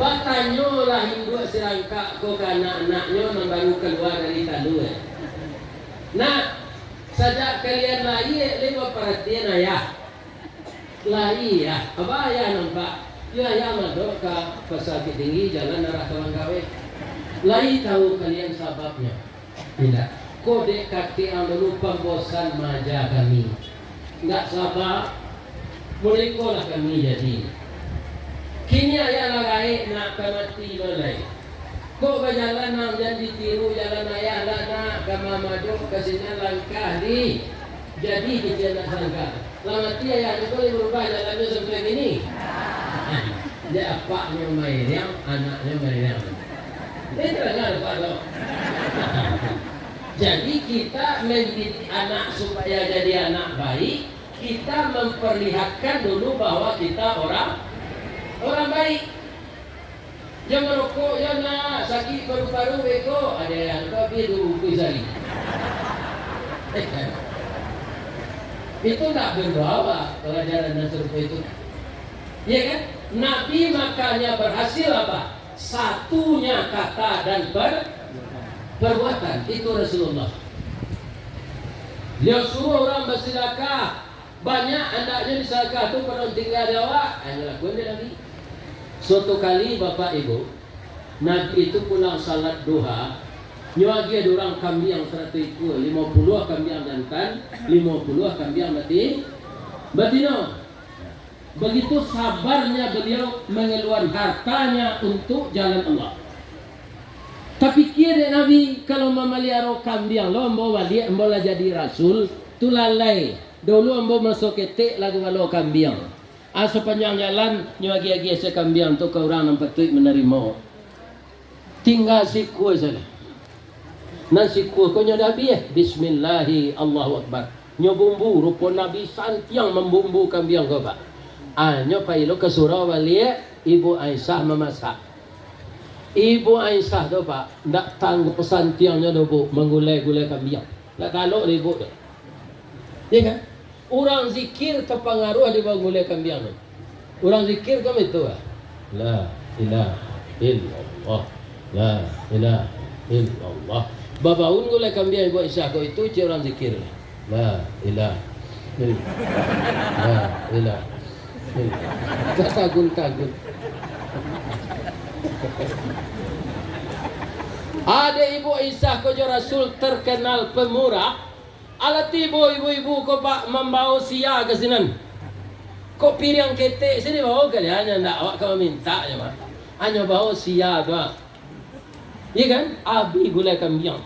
Batanyo lah Hindu serangka ko ke anak-anaknya yang baru keluar dari tandu. Nah, sajak kalian lahir lewat perhatian ayah. Lahir ya, apa ayah nampak? Ya ayah madok ke pesakit tinggi jalan arah Kelanggawe. Lahir tahu kalian sebabnya? Tidak. Kode kaki yang dulu pembosan maja kami. Enggak sabar. Mulai kolah kami jadi. Kini ayah lagai nak kemati balai. Kok berjalan nak dan ditiru jalan ayah lah nak kama maju kesini langkah di. Jadi kita nak sangka. Lamati ayah itu boleh berubah jalannya sampai gini. Dia apaknya Maryam, anaknya Maryam. Ini terdengar Pak Dok. Jadi kita mendidik anak supaya jadi anak baik. Kita memperlihatkan dulu bahwa kita orang baik. Yang merokok, ya nak sakit paru-paru beko, ada yang tapi dulu kuisari. Itu tak berbawa pelajaran dan serupa itu. Ya kan? Nabi makanya berhasil apa? Satunya kata dan perbuatan. Itu Rasulullah. Dia suruh orang bersedekah. Banyak andaknya di sedekah itu pada tinggal di awak. Hanya lakukan dia Nabi. Suatu kali Bapak Ibu, Nabi itu pulang salat duha, nyuagi ada orang kambing 100 ekor, 50 kambing jantan, 50 kambing betina. Begitu sabarnya beliau mengeluarkan hartanya untuk jalan Allah. Tapi kira Nabi kalau memelihara kambing, lo membawa dia, membawa jadi rasul, tu lalai. Dulu ambo masuk ketik lagu walau kambing. Sepanjang jalan nyuagi-agi sekambing tu ke orang nampak tu menerima. Tinggal siku saja. Nan siku ko nyo Nabi bismillahi Allahu akbar. Nyo bumbu rupa Nabi santiang membumbu kambing ko Pak. Nyo pailo ke surau balik Ibu Aisyah memasak. Ibu Aisyah tu Pak ndak tanggup santiangnya do Bu menggulai-gulai kambing. Ndak taluk ibu tu. Ya kan? Orang zikir terpengaruh di bawah gulai kambing. Orang zikir kamu itu la ilaha illallah. La ilaha illallah. Babaun gulai kambing ibu Aisyah ko itu orang zikir. La ilaha illallah. La ilaha illallah. Tagun-tagun. Ada ibu Aisyah ko Rasul terkenal pemurah. Alat ibu-ibu ko Pak membawa sia ke sini. Kok piring ketek sini bawa kali hanya ndak awak kau minta je Pak. Hanya bawa sia tu. Iya kan? Abi gulai kambing.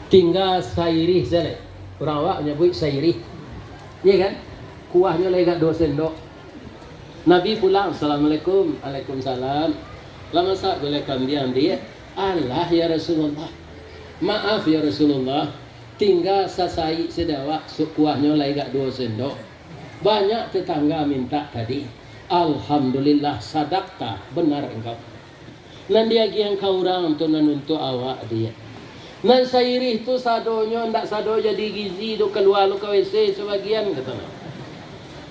Tinggal sairih saja. Orang awak nyebut sairih. Iya kan? Kuahnya lagi 2 sendok. Nabi pulang, Assalamualaikum, Waalaikumsalam. Lama sak gulai kambing dia. Allah ya Rasulullah. Maaf ya Rasulullah. Tinggal sasai sedawak kuahnya lagi 2 sendok. Banyak tetangga minta tadi. Alhamdulillah sadaqta, benar engkau. Nan dia yang kau orang untuk awak dia. Nan sairih tu sadonya ndak sado jadi gizi tu keluar lu ke WC sebagian kata.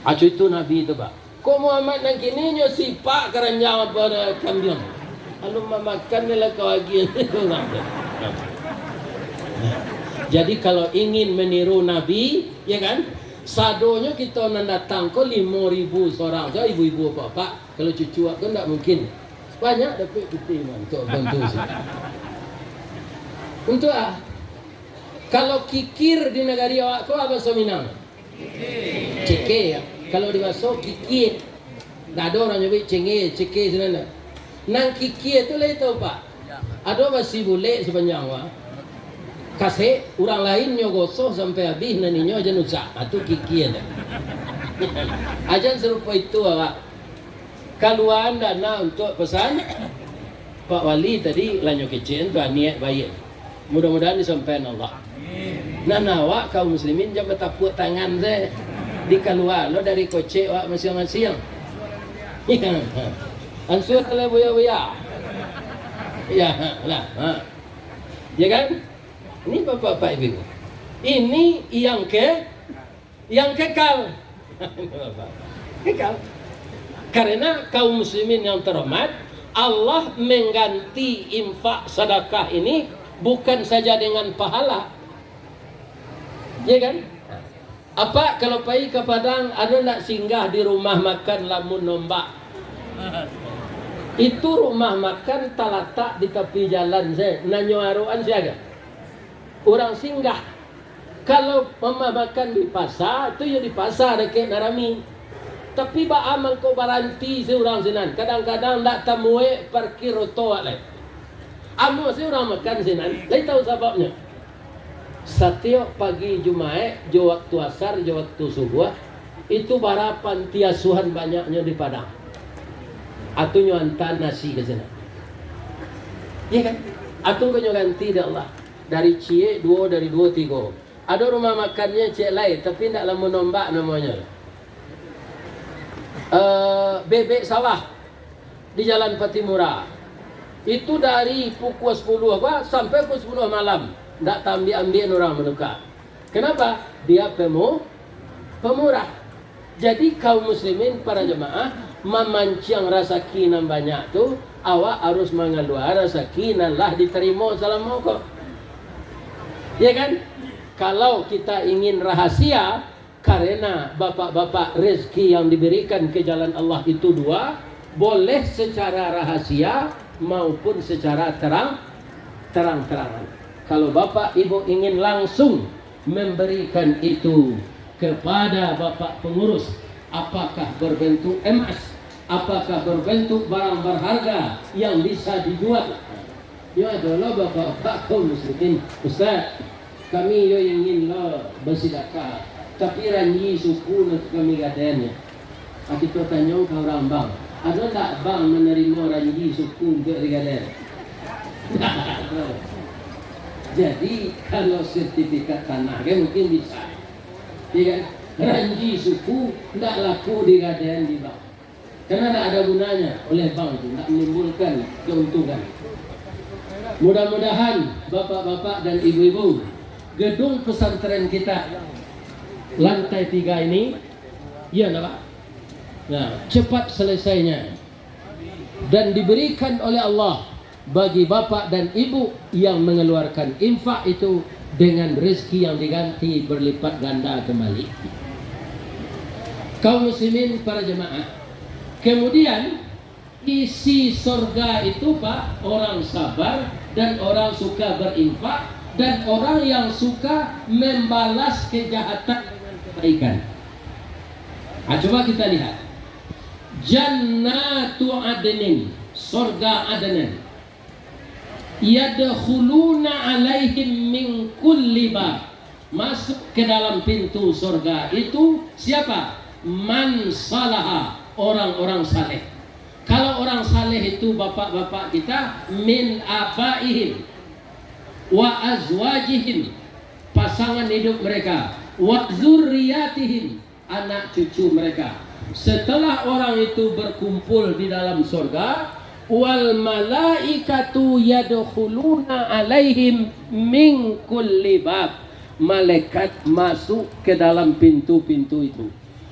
Acu itu Nabi itu Pak. Kok Muhammad nang kini nyo sipak keranjang pada kambing. Lalu memakan nila kau lagi. Jadi kalau ingin meniru Nabi, ya kan? Sadonya kita nak datang ke 5.000 seorang. So ibu-ibu apa-apa. Kalau cucu aku tak mungkin. Banyak dapat putih untuk bantu sih. Untuk kalau kikir di negara awak kau apa Minang? Ceke ya. Kalau di bahasa kikir. Tak ada orang nyebut ceke sana. Nang kikir tu lah itu Pak. Ada masih boleh sepanjang wah. Kasih orang lain nyogosoh sampai habis naninya aja nusa atau kiki ada. Ajan serupa itu Pak. Keluar dana untuk pesan Pak Wali tadi lanyo kecil tu niat baik. Mudah-mudahan disampaikan Allah. Nah awak kaum muslimin jangan bertepuk tangan saya di keluar lo dari kocek awak masing-masing. Iya. Ansur le buya-buya. Ya lah. Ya kan? Ini Bapak Ibu. Ini yang kekal. Kekal. Karena kaum muslimin yang terhormat, Allah mengganti infak sedekah ini bukan saja dengan pahala, ya kan? Apa kalau pergi ke Padang, ada nak singgah di rumah makan lamun nombak? Itu rumah makan terletak di tepi jalan saya, nanyo aruan siaga. Orang singgah. Kalau mama makan di pasar, itu ya di pasar dekat Narami. Tapi ba amang ko baranti seorang sinan. Kadang-kadang tak temui parkir oto alai. Amo seorang makan sinan. Lai tahu sebabnya. Setiap pagi Jumat, jo waktu asar, jo waktu subuh, itu barapan tiasuhan banyaknya di Padang. Atau nyuantan nasi ke sana. Iya kan? Atau kau ganti dah Allah. Dari cie dua, dari dua tiga. Ada rumah makannya cik lain, tapi tak lama nombak namanya. Bebek sawah di Jalan Patimura. Itu dari pukul 10 sampai pukul 10 malam. Tak ambil orang menukar. Kenapa? Dia pemurah. Jadi kaum muslimin para jemaah memancing rasa kinam banyak tu, awak harus mengeluar rasa kinam lah diterima salam mongkok. Ya kan? Kalau kita ingin rahasia, karena bapak-bapak rezeki yang diberikan ke jalan Allah itu dua, boleh secara rahasia maupun secara terang-terangan. Kalau bapak ibu ingin langsung memberikan itu kepada bapak pengurus, apakah berbentuk emas, apakah berbentuk barang berharga yang bisa dijual, ya adalah bapak-bapak kaum muslimin. Ustaz, kami yo ingin lo bersedekah, tapi ranji suku untuk kami gadanya. Kita tanya ke orang bang, ada tak bang menerima ranji suku untuk digaden? Jadi kalau sertifikat tanah kan mungkin bisa, ya kan? Ranji suku tidak laku digaden di bank, karena tidak ada gunanya oleh bank itu, tidak menimbulkan keuntungan. Mudah-mudahan bapak-bapak dan ibu-ibu, gedung pesantren kita lantai 3 ini, ya Pak, nah, cepat selesainya dan diberikan oleh Allah bagi bapak dan ibu yang mengeluarkan infak itu dengan rezeki yang diganti berlipat ganda kembali. Kaum muslimin para jemaah, kemudian isi surga itu Pak, orang sabar dan orang suka berinfak dan orang yang suka membalas kejahatan dengan kebaikan. Nah, coba kita lihat. Jannatu adnin, surga Adnan. Yadkhuluna alaihim min kulli bab. Masuk ke dalam pintu surga itu siapa? Man salaha, orang-orang saleh. Kalau orang saleh itu bapak-bapak kita, min abaihim wa azwajihim, pasangan hidup mereka, wa dzurriyyatihim, anak cucu mereka. Setelah orang itu berkumpul di dalam surga, wal malaikatu yadkhuluna alaihim min kulli bab, malaikat masuk ke dalam pintu-pintu itu.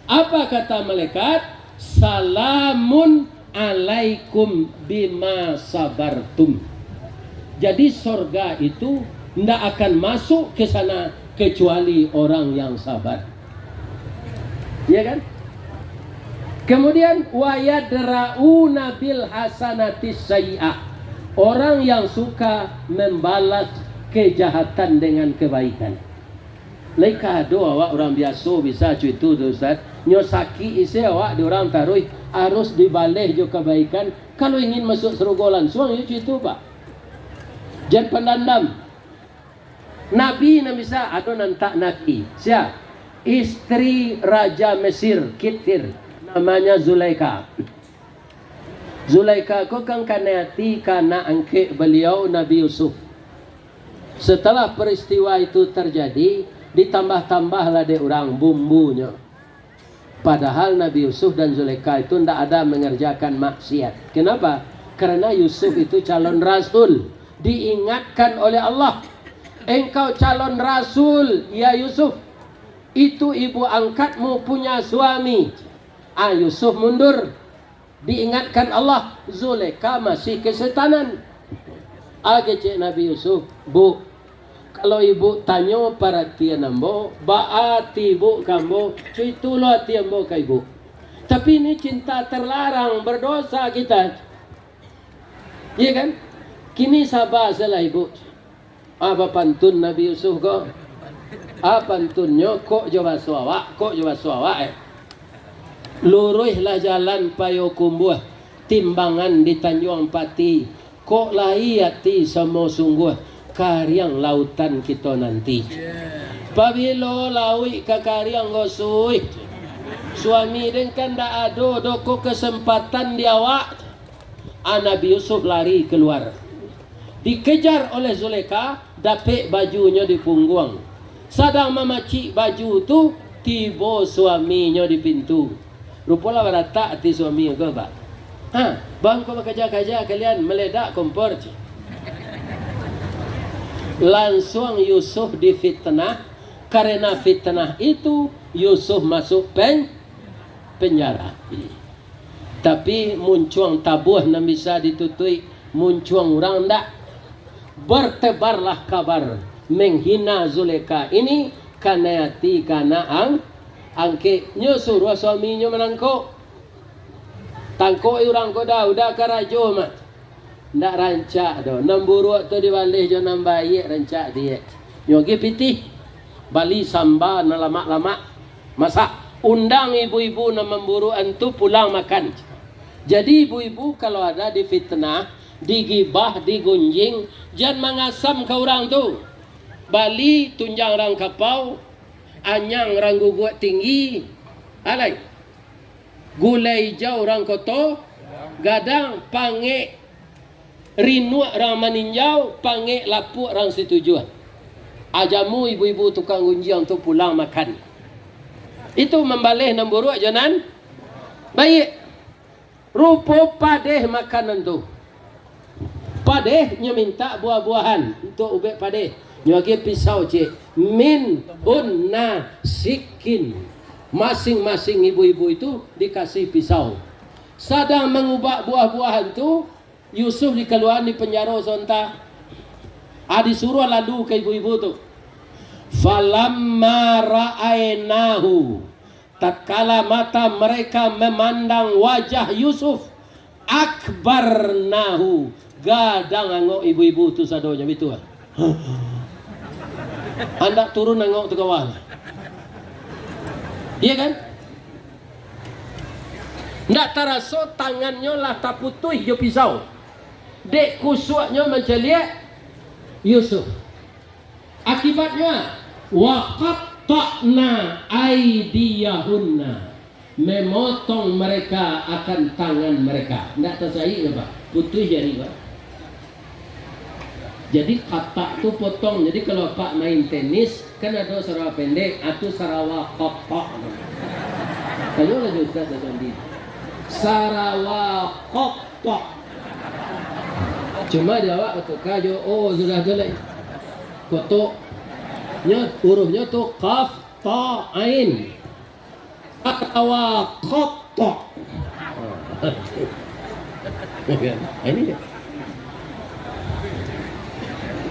Apa kata malaikat? Salamun alaikum bima sabartum. Jadi surga itu tidak akan masuk ke sana kecuali orang yang sabar. Ya kan? Kemudian wayadrauna bil hasanatis sayyi'ah. Orang yang suka membalas kejahatan dengan kebaikan. Laika do awak orang biasa bisa cuitu tu Ustaz. Nyosaki isi awak di orang taruh harus dibalih jo kebaikan. Kalau ingin masuk surga langsung itu cuitu Pak. Jangan pendandam. Nabi bisa atau nantak naki. Siapa? Istri Raja Mesir Kitir, namanya Zulaika. Zulaika ko kang kanati kana angke beliau Nabi Yusuf. Setelah peristiwa itu terjadi, ditambah-tambahlah de orang bumbunya. Padahal Nabi Yusuf dan Zulaika itu tidak ada mengerjakan maksiat. Kenapa? Karena Yusuf itu calon rasul. Diingatkan oleh Allah, engkau calon rasul ya Yusuf, itu ibu angkatmu punya suami. Yusuf mundur. Diingatkan Allah, Zulaikha masih kesetanan. Cik Nabi Yusuf, Bu, kalau ibu tanya perhatian ambo, baati ibu kambo, cuy tulu hati ambo ke ibu. Tapi ini cinta terlarang, berdosa kita. Iya kan? Kini sabar salah ibu. Apa pantun Nabi Yusuf kok? Pantunnya kok jawab suawak, Luruhlah jalan payo kumbuh, timbangan di Tanjung Pati. Kok lahiyati sama sungguh, karyang lautan kita nanti. Pabilo lawi ke karyang gosui. Suami dan kan dak ado doko kesempatan diawak. Nabi Yusuf lari keluar. Dikejar oleh Zulaikha, dapet bajunya di punggung. Sadang memacik baju tu, tiba suaminya di pintu. Rupalah beratak hati suami ke pak. Bang kau bekerja-kerja kalian meledak kompor. Langsung Yusuf difitnah. Karena fitnah itu Yusuf masuk penjara. Tapi muncuang tabuh yang bisa ditutui, muncuang orang tak. Bertebarlah kabar menghina Zulaikha ini karena hati karena angketnya suruh suaminya menangkuk. Tangkuk orang ko dah udah karajo mat. Ndak rancak do. Namburu tu diwalih jo nambayi rancak dia. Nyogi pitih. Bali samba na lama-lama masak. Undang ibu-ibu na memburu antu pulang makan. Jadi ibu-ibu kalau ada di fitnah, digibah, digunjing, jangan mengasam ke orang tu. Bali tunjang orang kapau, anyang orang guguat tinggi, alai. Gulai jauh orang koto, gadang pange rinu orang maninjau, pange lapuk orang setujuan. Ajamu ibu-ibu tukang gunjing tu pulang makan. Itu membalih namburu janan. Baik. Rupa padeh makanan tu. Padehnya minta buah-buahan untuk ubek padeh. Nyagi pisau cik. Min unna sikin. Masing-masing ibu-ibu itu dikasih pisau. Sedang mengubah buah-buahan tu, Yusuf dikeluaran di penjara sonta. Disuruh lalu ke ibu-ibu tu. Falamma ra'ainahu. Tatkala mata mereka memandang wajah Yusuf, akbarnahu. Gadang angok ibu-ibu tu sadonya itu. Anda turun angok tu kawan. Iya kan? Ndak terasa tangannya lah tak putuh jo pisau. Dek kusuknya menceliak Yusuf. Akibatnya waqatta'na aydiyahunna. Memotong mereka akan tangan mereka. Ndak tersai apa? Putuh jari Pak. Jadi kata tu potong. Jadi kalau Pak main tenis kan ada sarawa pendek atau sarawa kotok. Kalau lagi Ustaz tadi. Sarawa kotok. Cuma jawab atau kajo sudah jelek. Kotoknya hurufnya tu qaf ta ain. Sarawa kotok. Ini dia.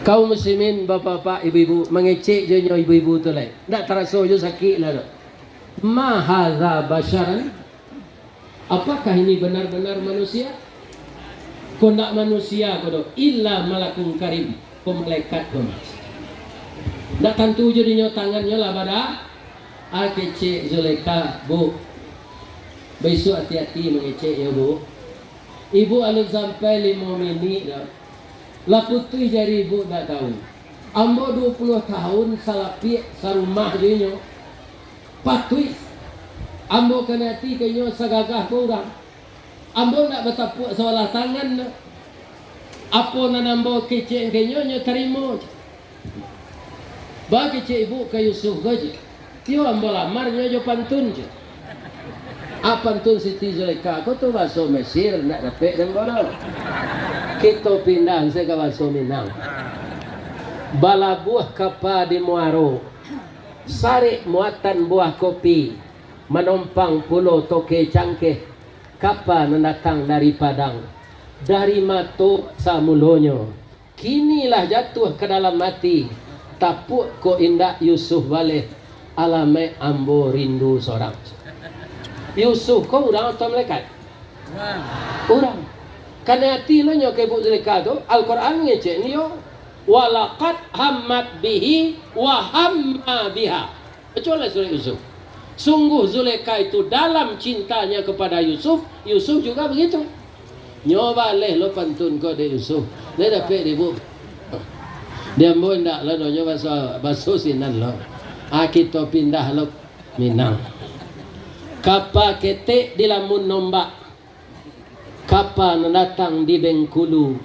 Kaum muslimin, bapak-bapak, ibu-ibu mengecek je ibu-ibu tu lain. Tak terasa je sakit lah. Ma hadza basyaran? Apakah ini benar-benar manusia? Kau nak manusia kau do illa malakun karim, malaikat kau. Tak tentu je dinyo tangannya lah pada kecek Zulaikha, Bu. Besok hati-hati mengecek ya Bu. Ibu alif sampai 5 minit dah. Lah putih jari ibu tak tahu. Ambo 20 tahun salapi sarumah dinyo. Patui. Ambo kena hati kenyo sagagah ko orang. Ambo nak bertapuk seolah tangan. Apa na nambo kecek kenyo nyo terima. Ba kecek ibu ke Yusuf gaje. Tio ambo lamar nyo jo pantun je. Pantun Siti Zulaikha ko tu bahasa Mesir nak dapat dan bodoh. Kita pindah saya ke bahasa Minang. Bala buah kapa di Muaro. Sari muatan buah kopi. Menumpang pulau toke cangkeh. kapan datang dari padang, dari mato samulonyo, kinilah jatuh ke dalam mati, tapuk ko indak Yusuf balik, alame ambo rindu seorang. Yusuf ko orang atau malaikat? Orang. Karena hati lo nyo ke Ibu Zulaikha tu, Al-Quran ngecek ni yo, walaqad hammat bihi wa hamma biha. Kecuali surah Yusuf. Sungguh Zulaikha itu dalam cintanya kepada Yusuf, Yusuf juga begitu. Nyoba leh lo pantun ko de Yusuf. Dia dapat ibu. Dia mau ndak lo nyoba bahasa sinan lo. Kita pindah lo Minang. Kapa ketek di lamun nombak. Kapa datang di Bengkulu.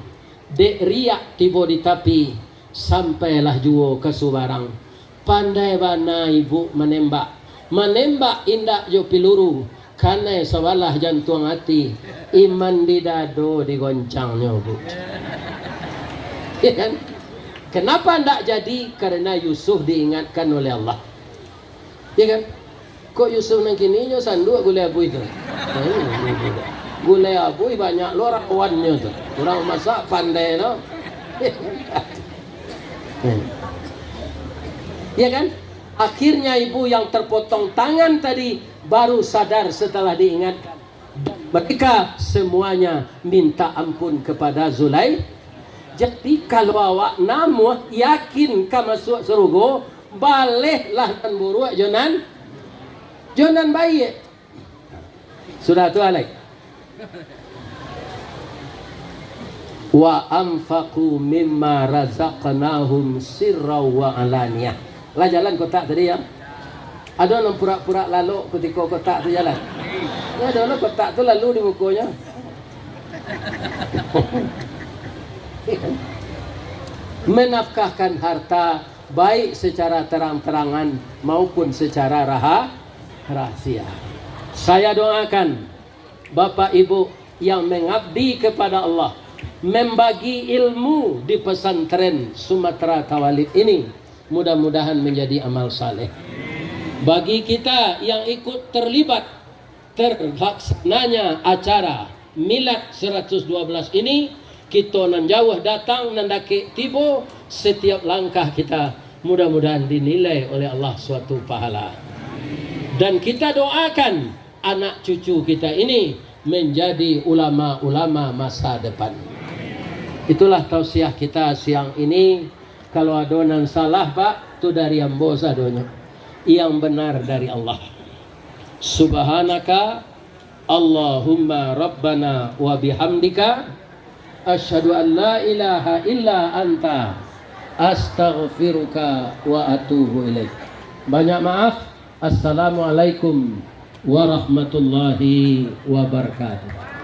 Dek riak tiba di tapi sampailah juo ke Subarang. Pandai bana ibu menembak. Menembak indak jo piluru karena sawalah jantung hati iman di dado digoncangnya bu. Ya kan? Kenapa ndak jadi? Karena Yusuf diingatkan oleh Allah. Ya kan? Kok Yusuf nang kini nyo sanduk gulai abu itu? Gulai abu banyak lo rawannya tu. Orang masak pandai no. Ya kan? Akhirnya ibu yang terpotong tangan tadi baru sadar setelah diingatkan. Mereka semuanya minta ampun kepada Zulaikha. Jadi kalau awak namu yakin ka masuk surga, baliklah dan buruk jonan baik. Sudah tu alaik. Wa anfaqu mimma razaqnahum sirra wa alaniyah. Lah jalan kotak tadi ya. Ada orang pura-pura lalu ketika kotak tu jalan. Ya ada orang kotak tu lalu di mukanya. Menafkahkan harta baik secara terang-terangan maupun secara rahasia. Saya doakan Bapak Ibu yang mengabdi kepada Allah, membagi ilmu di pesantren Sumatera Tawalib ini, mudah-mudahan menjadi amal saleh. Bagi kita yang ikut terlibat terlaksananya acara Milad 112 ini, kita nan jauh datang nan dake tibo, setiap langkah kita mudah-mudahan dinilai oleh Allah suatu pahala. Dan kita doakan anak cucu kita ini menjadi ulama-ulama masa depan. Itulah tausiah kita siang ini. Kalau adonan salah pak, itu dari ambo sadonya. Yang benar dari Allah. Subhanaka Allahumma Rabbana wa bihamdika asyhadu an la ilaha illa anta astaghfiruka wa atubu ilaik. Banyak maaf. Assalamualaikum warahmatullahi wabarakatuh.